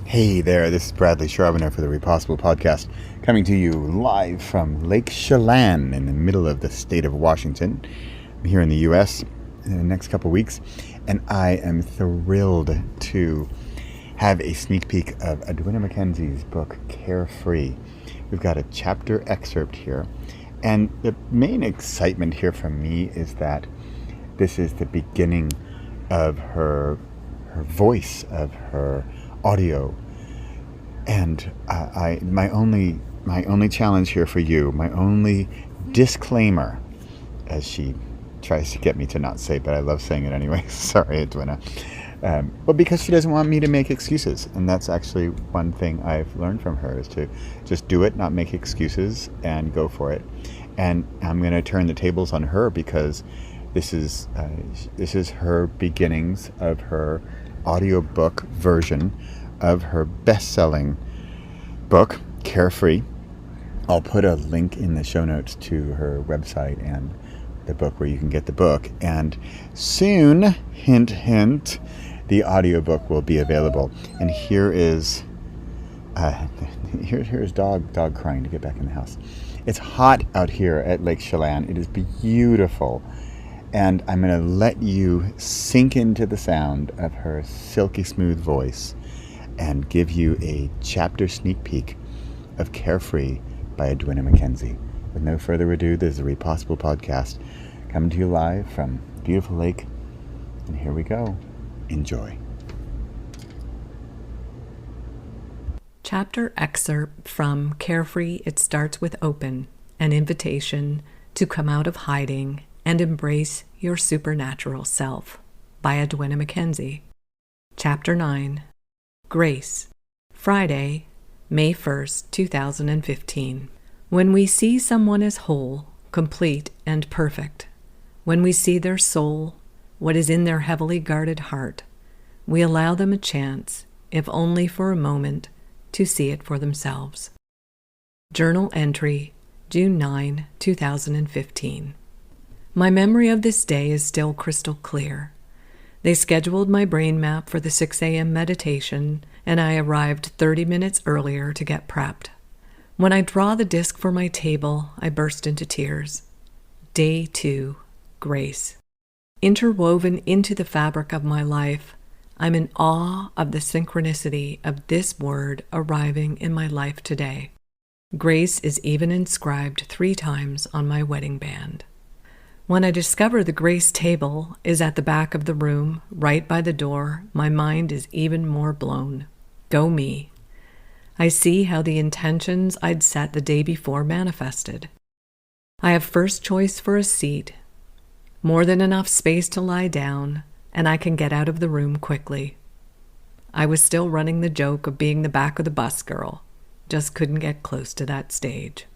Hey there, this is Bradley Charbonneau for the Repossible podcast, coming to you live from Lake Chelan in the middle of the state of Washington. I'm here in the U.S. in the next couple weeks, and I am thrilled to have a sneak peek of Adwynna MacKenzie's book, Carefree. We've got a chapter excerpt here, and the main excitement here for me is that this is the beginning of her voice, of her audio. And my only challenge here for you, my only disclaimer, as she tries to get me to not say, but I love saying it anyway. Sorry, Adwynna. But because she doesn't want me to make excuses, and that's actually one thing I've learned from her, is to just do it, not make excuses, and go for it. And I'm going to turn the tables on her because this is her beginnings of her audiobook version of her best-selling book, Carefree. I'll put a link in the show notes to her website and the book where you can get the book. And soon, hint, hint, the audiobook will be available. And here is here's dog crying to get back in the house. It's hot out here at Lake Chelan. It is beautiful. And I'm going to let you sink into the sound of her silky smooth voice and give you a chapter sneak peek of Carefree by Adwynna MacKenzie. With no further ado, this is the Repossible podcast coming to you live from beautiful lake. And here we go. Enjoy. Chapter excerpt from Carefree. It starts with open, an invitation to come out of hiding and embrace your supernatural self, by Adwynna MacKenzie. Chapter 9. Grace. Friday, May 1st, 2015. When we see someone as whole, complete, and perfect, when we see their soul, what is in their heavily guarded heart, we allow them a chance, if only for a moment, to see it for themselves. Journal entry, June 9, 2015. My memory of this day is still crystal clear. They scheduled my brain map for the 6 a.m. meditation, and I arrived 30 minutes earlier to get prepped. When I draw the disc for my table, I burst into tears. Day 2, Grace. Interwoven into the fabric of my life, I'm in awe of the synchronicity of this word arriving in my life today. Grace is even inscribed 3 times on my wedding band. When I discover the Grace table is at the back of the room, right by the door, my mind is even more blown. Go me. I see how the intentions I'd set the day before manifested. I have first choice for a seat, more than enough space to lie down, and I can get out of the room quickly. I was still running the joke of being the back of the bus girl, just couldn't get close to that stage.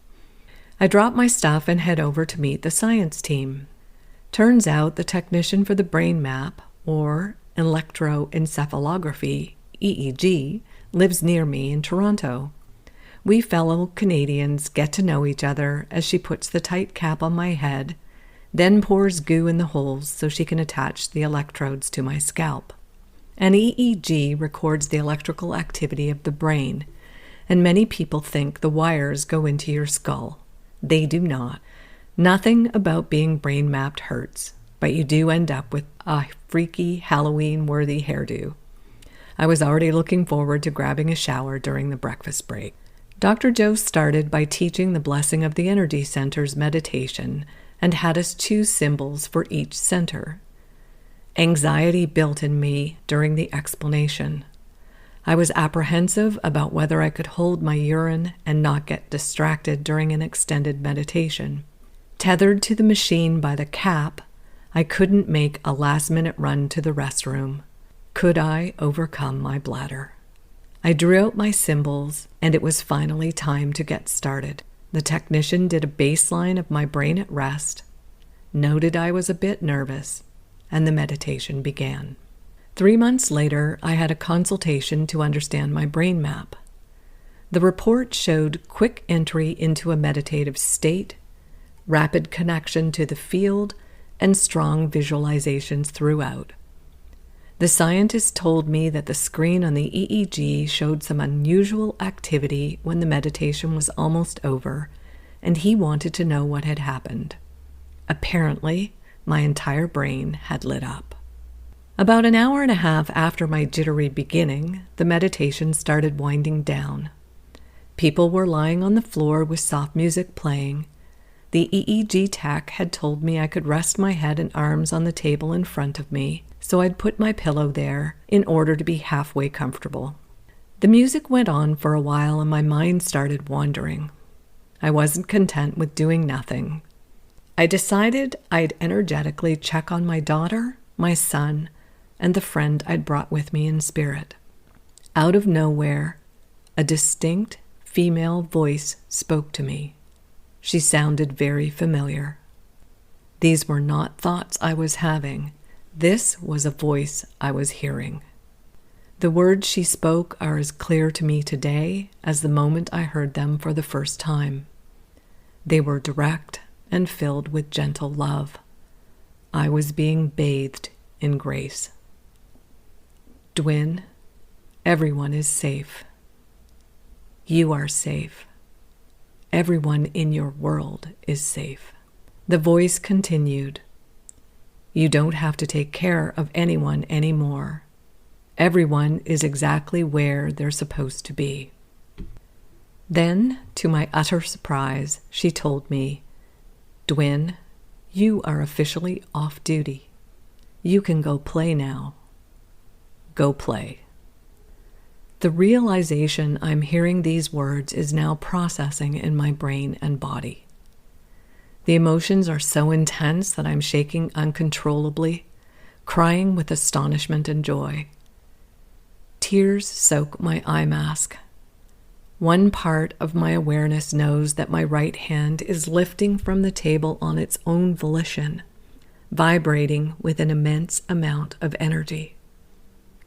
I drop my stuff and head over to meet the science team. Turns out the technician for the brain map, or electroencephalography, EEG, lives near me in Toronto. We fellow Canadians get to know each other as she puts the tight cap on my head, then pours goo in the holes so she can attach the electrodes to my scalp. An EEG records the electrical activity of the brain, and many people think the wires go into your skull. They do not. Nothing about being brain mapped hurts, but you do end up with a freaky Halloween-worthy hairdo. I was already looking forward to grabbing a shower during the breakfast break. Dr. Joe started by teaching the Blessing of the Energy Center's meditation and had us choose symbols for each center. Anxiety built in me during the explanation. I was apprehensive about whether I could hold my urine and not get distracted during an extended meditation. Tethered to the machine by the cap, I couldn't make a last-minute run to the restroom. Could I overcome my bladder? I drew out my symbols, and it was finally time to get started. The technician did a baseline of my brain at rest, noted I was a bit nervous, and the meditation began. 3 months later, I had a consultation to understand my brain map. The report showed quick entry into a meditative state, rapid connection to the field, and strong visualizations throughout. The scientist told me that the screen on the EEG showed some unusual activity when the meditation was almost over, and he wanted to know what had happened. Apparently, my entire brain had lit up. About an hour and a half after my jittery beginning, the meditation started winding down. People were lying on the floor with soft music playing. The EEG tech had told me I could rest my head and arms on the table in front of me, so I'd put my pillow there in order to be halfway comfortable. The music went on for a while and my mind started wandering. I wasn't content with doing nothing. I decided I'd energetically check on my daughter, my son, and the friend I'd brought with me in spirit. Out of nowhere, a distinct female voice spoke to me. She sounded very familiar. These were not thoughts I was having. This was a voice I was hearing. The words she spoke are as clear to me today as the moment I heard them for the first time. They were direct and filled with gentle love. I was being bathed in grace. Adwynna, everyone is safe. You are safe. Everyone in your world is safe. The voice continued. You don't have to take care of anyone anymore. Everyone is exactly where they're supposed to be. Then, to my utter surprise, she told me, Adwynna, you are officially off duty. You can go play now. Go play. The realization I'm hearing these words is now processing in my brain and body. The emotions are so intense that I'm shaking uncontrollably, crying with astonishment and joy. Tears soak my eye mask. One part of my awareness knows that my right hand is lifting from the table on its own volition, vibrating with an immense amount of energy.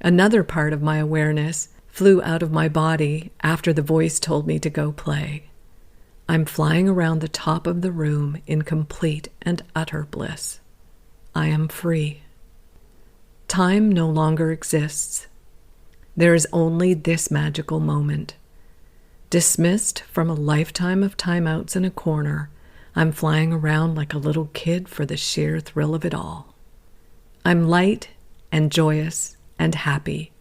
Another part of my awareness flew out of my body after the voice told me to go play. I'm flying around the top of the room in complete and utter bliss. I am free. Time no longer exists. There is only this magical moment. Dismissed from a lifetime of timeouts in a corner, I'm flying around like a little kid for the sheer thrill of it all. I'm light and joyous and happy,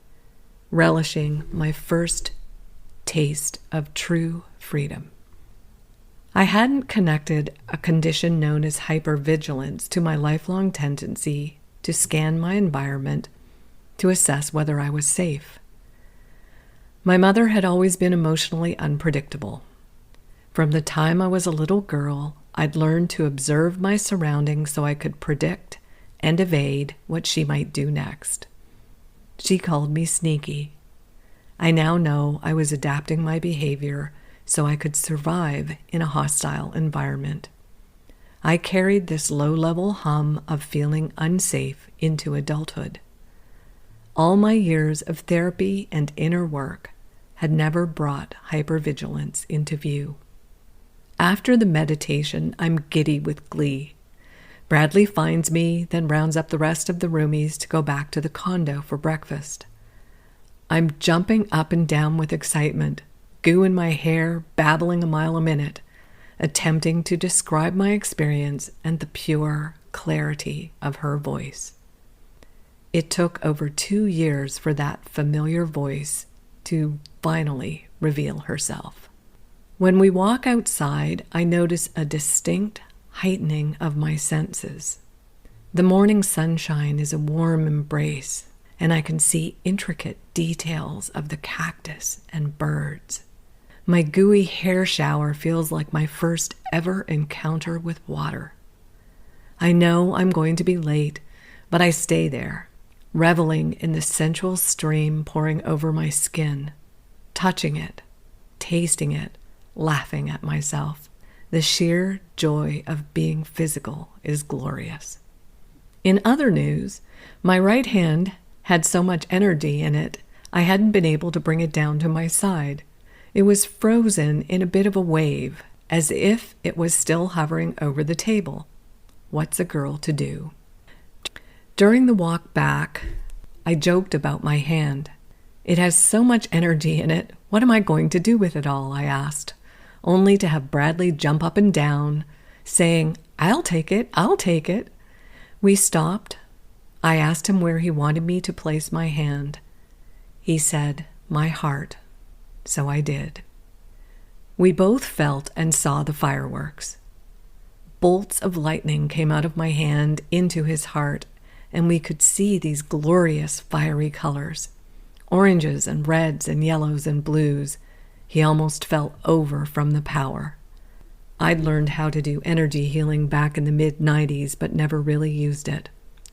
relishing my first taste of true freedom. I hadn't connected a condition known as hypervigilance to my lifelong tendency to scan my environment to assess whether I was safe. My mother had always been emotionally unpredictable. From the time I was a little girl, I'd learned to observe my surroundings so I could predict and evade what she might do next. She called me sneaky. I now know I was adapting my behavior so I could survive in a hostile environment. I carried this low-level hum of feeling unsafe into adulthood. All my years of therapy and inner work had never brought hypervigilance into view. After the meditation, I'm giddy with glee. Bradley finds me, then rounds up the rest of the roomies to go back to the condo for breakfast. I'm jumping up and down with excitement, goo in my hair, babbling a mile a minute, attempting to describe my experience and the pure clarity of her voice. It took over 2 years for that familiar voice to finally reveal herself. When we walk outside, I notice a distinct heightening of my senses. The morning sunshine is a warm embrace, and I can see intricate details of the cactus and birds. My gooey hair shower feels like my first ever encounter with water. I know I'm going to be late, but I stay there, reveling in the sensual stream pouring over my skin, touching it, tasting it, laughing at myself. The sheer joy of being physical is glorious. In other news, my right hand had so much energy in it, I hadn't been able to bring it down to my side. It was frozen in a bit of a wave, as if it was still hovering over the table. What's a girl to do? During the walk back, I joked about my hand. "It has so much energy in it. What am I going to do with it all?" I asked, only to have Bradley jump up and down, saying, "I'll take it, I'll take it." We stopped. I asked him where he wanted me to place my hand. He said, "My heart." So I did. We both felt and saw the fireworks. Bolts of lightning came out of my hand into his heart, and we could see these glorious fiery colors. Oranges and reds and yellows and blues. He almost fell over from the power. I'd learned how to do energy healing back in the mid-90s, but never really used it.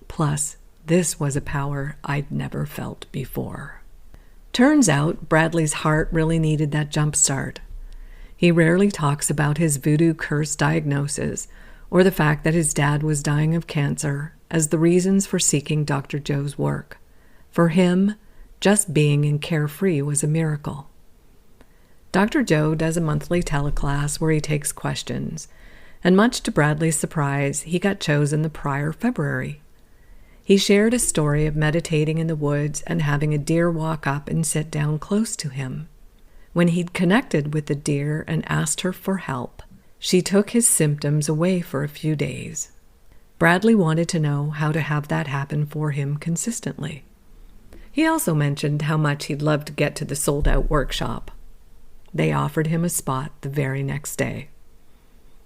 Plus, this was a power I'd never felt before. Turns out Bradley's heart really needed that jump start. He rarely talks about his voodoo curse diagnosis or the fact that his dad was dying of cancer as the reasons for seeking Dr. Joe's work. For him, just being in Carefree was a miracle. Dr. Joe does a monthly teleclass where he takes questions, and much to Bradley's surprise, he got chosen the prior February. He shared a story of meditating in the woods and having a deer walk up and sit down close to him. When he'd connected with the deer and asked her for help, she took his symptoms away for a few days. Bradley wanted to know how to have that happen for him consistently. He also mentioned how much he'd love to get to the sold-out workshop. They offered him a spot the very next day.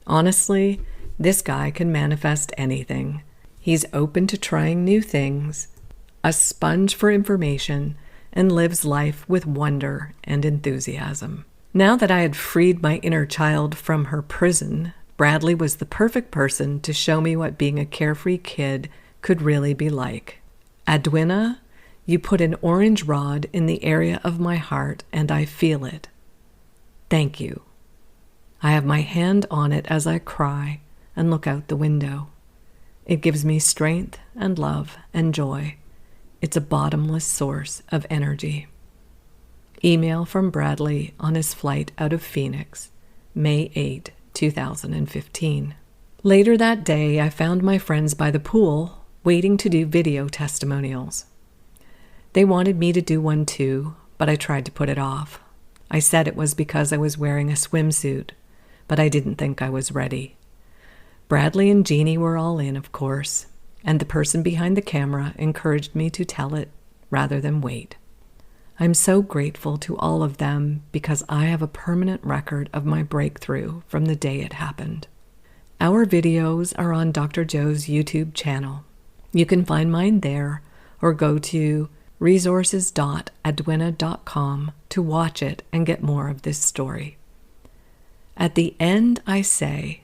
Honestly, this guy can manifest anything. He's open to trying new things, a sponge for information, and lives life with wonder and enthusiasm. Now that I had freed my inner child from her prison, Bradley was the perfect person to show me what being a carefree kid could really be like. "Adwynna, you put an orange rod in the area of my heart, and I feel it. Thank you. I have my hand on it as I cry and look out the window. It gives me strength and love and joy. It's a bottomless source of energy." Email from Bradley on his flight out of Phoenix, May 8, 2015. Later that day, I found my friends by the pool waiting to do video testimonials. They wanted me to do one too, but I tried to put it off. I said it was because I was wearing a swimsuit, but I didn't think I was ready. Bradley and Jeannie were all in, of course, and the person behind the camera encouraged me to tell it rather than wait. I'm so grateful to all of them because I have a permanent record of my breakthrough from the day it happened. Our videos are on Dr. Joe's YouTube channel. You can find mine there or go to resources.adwynna.com to watch it and get more of this story. At the end, I say,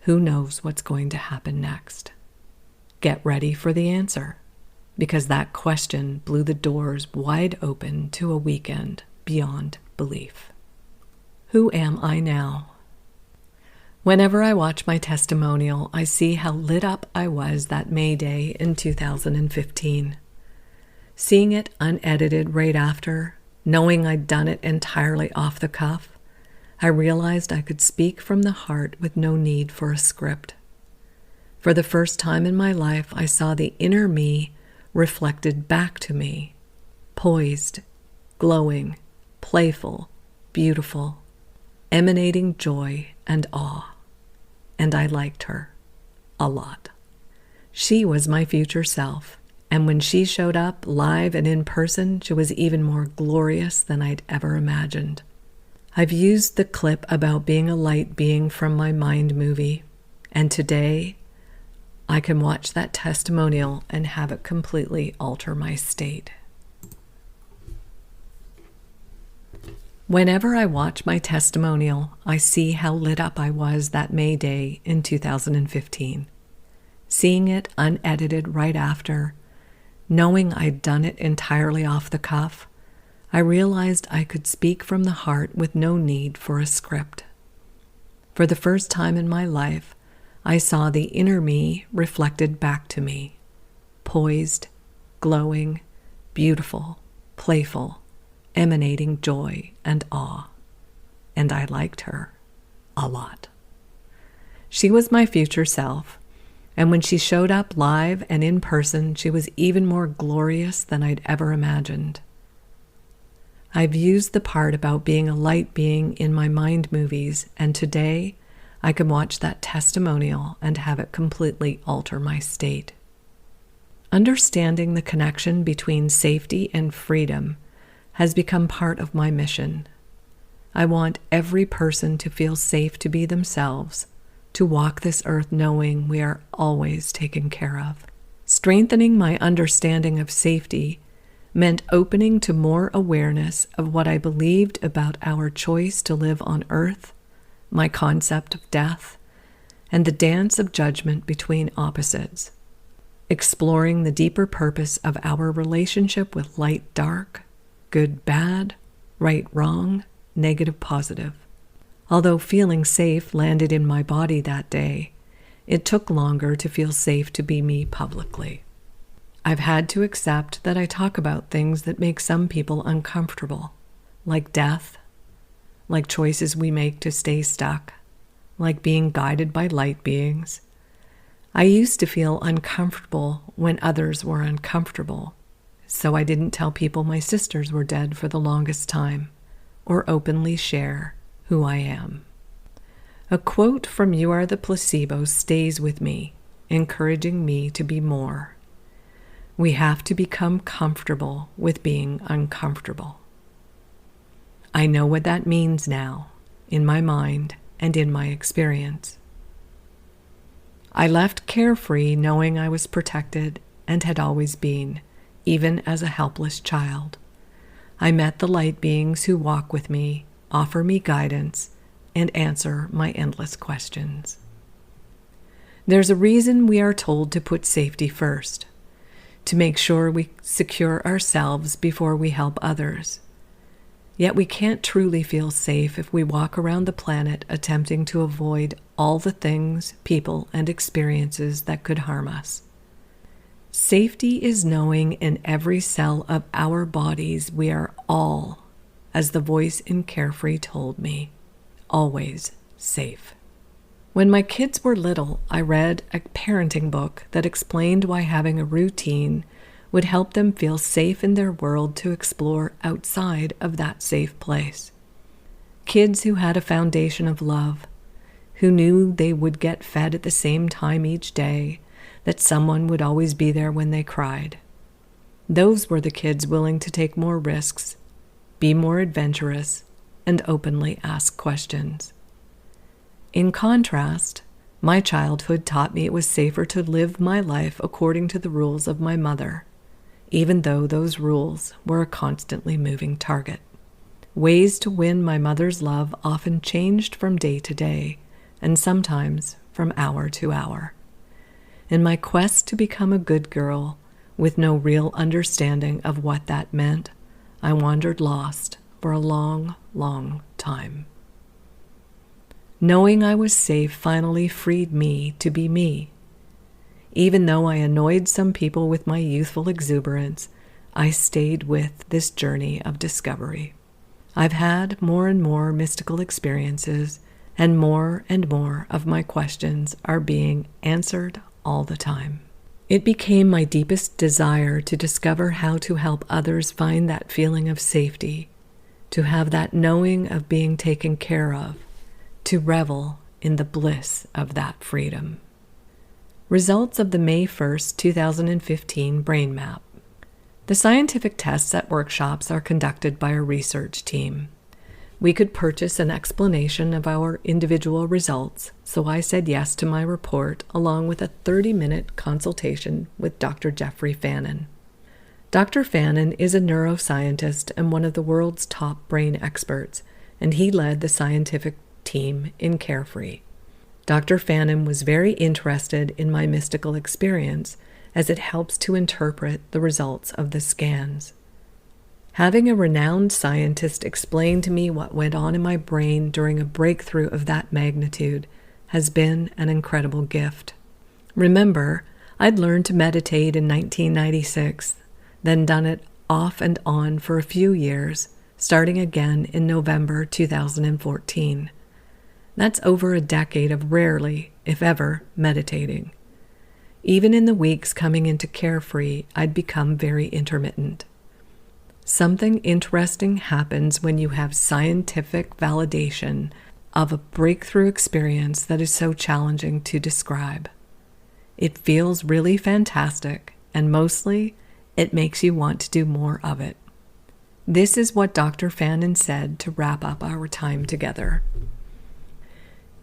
who knows what's going to happen next? Get ready for the answer, because that question blew the doors wide open to a weekend beyond belief. Who am I now? Whenever I watch my testimonial, I see how lit up I was that May Day in 2015. Seeing it unedited right after, knowing I'd done it entirely off the cuff, I realized I could speak from the heart with no need for a script. For the first time in my life, I saw the inner me reflected back to me, poised, glowing, playful, beautiful, emanating joy and awe. And I liked her a lot. She was my future self, and when she showed up live and in person, she was even more glorious than I'd ever imagined. I've used the clip about being a light being from my mind movie, and today I can watch that testimonial and have it completely alter my state. Whenever I watch my testimonial, I see how lit up I was that May Day in 2015. Seeing it unedited right after, knowing I'd done it entirely off the cuff, I realized I could speak from the heart with no need for a script. For the first time in my life, I saw the inner me reflected back to me, poised, glowing, beautiful, playful, emanating joy and awe. And I liked her a lot. She was my future self, And when she showed up live and in person, she was even more glorious than I'd ever imagined. I've used the part about being a light being in my mind movies, and today I can watch that testimonial and have it completely alter my state. Understanding the connection between safety and freedom has become part of my mission. I want every person to feel safe to be themselves, to walk this earth knowing we are always taken care of. Strengthening my understanding of safety meant opening to more awareness of what I believed about our choice to live on earth, my concept of death, and the dance of judgment between opposites. Exploring the deeper purpose of our relationship with light-dark, good-bad, right-wrong, negative-positive. Although feeling safe landed in my body that day, it took longer to feel safe to be me publicly. I've had to accept that I talk about things that make some people uncomfortable, like death, like choices we make to stay stuck, like being guided by light beings. I used to feel uncomfortable when others were uncomfortable, so I didn't tell people my sisters were dead for the longest time, or openly share who I am. A quote from You Are the Placebo stays with me, encouraging me to be more. We have to become comfortable with being uncomfortable. I know what that means now, in my mind and in my experience. I left Carefree knowing I was protected and had always been, even as a helpless child. I met the light beings who walk with me, offer me guidance, and answer my endless questions. There's a reason we are told to put safety first, to make sure we secure ourselves before we help others. Yet we can't truly feel safe if we walk around the planet attempting to avoid all the things, people, and experiences that could harm us. Safety is knowing in every cell of our bodies we are all, as the voice in Carefree told me, always safe. When my kids were little, I read a parenting book that explained why having a routine would help them feel safe in their world to explore outside of that safe place. Kids who had a foundation of love, who knew they would get fed at the same time each day, that someone would always be there when they cried. Those were the kids willing to take more risks, be more adventurous, and openly ask questions. In contrast, my childhood taught me it was safer to live my life according to the rules of my mother, even though those rules were a constantly moving target. Ways to win my mother's love often changed from day to day, and sometimes from hour to hour. In my quest to become a good girl, with no real understanding of what that meant, I wandered lost for a long, long time. Knowing I was safe finally freed me to be me. Even though I annoyed some people with my youthful exuberance, I stayed with this journey of discovery. I've had more and more mystical experiences, and more of my questions are being answered all the time. It became my deepest desire to discover how to help others find that feeling of safety, to have that knowing of being taken care of, to revel in the bliss of that freedom. Results of the May 1st, 2015 brain map. The scientific tests at workshops are conducted by a research team. We could purchase an explanation of our individual results, so I said yes to my report along with a 30-minute consultation with Dr. Jeffrey Fannin. Dr. Fannin is a neuroscientist and one of the world's top brain experts, and he led the scientific team in Carefree. Dr. Fannin was very interested in my mystical experience as it helps to interpret the results of the scans. Having a renowned scientist explain to me what went on in my brain during a breakthrough of that magnitude has been an incredible gift. Remember, I'd learned to meditate in 1996, then done it off and on for a few years, starting again in November 2014. That's over a decade of rarely, if ever, meditating. Even in the weeks coming into Carefree, I'd become very intermittent. Something interesting happens when you have scientific validation of a breakthrough experience that is so challenging to describe. It feels really fantastic, and mostly, it makes you want to do more of it. This is what Dr. Fannin said to wrap up our time together.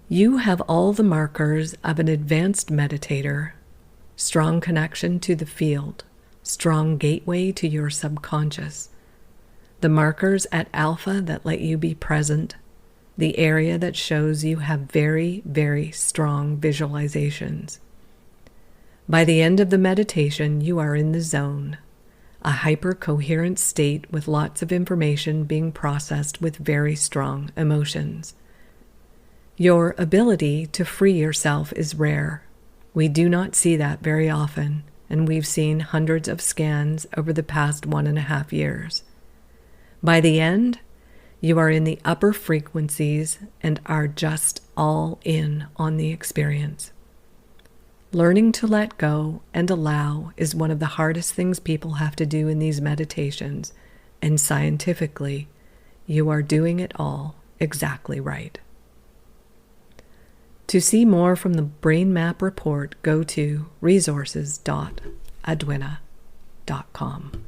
You have all the markers of an advanced meditator: strong connection to the field, strong gateway to your subconscious, the markers at alpha that let you be present, the area that shows you have very, very strong visualizations. By the end of the meditation, you are in the zone, a hyper-coherent state with lots of information being processed with very strong emotions. Your ability to free yourself is rare. We do not see that very often, and we've seen hundreds of scans over the past 1.5 years. By the end, you are in the upper frequencies and are just all in on the experience. Learning to let go and allow is one of the hardest things people have to do in these meditations, and scientifically, you are doing it all exactly right. To see more from the Brain Map report, go to resources.adwynna.com.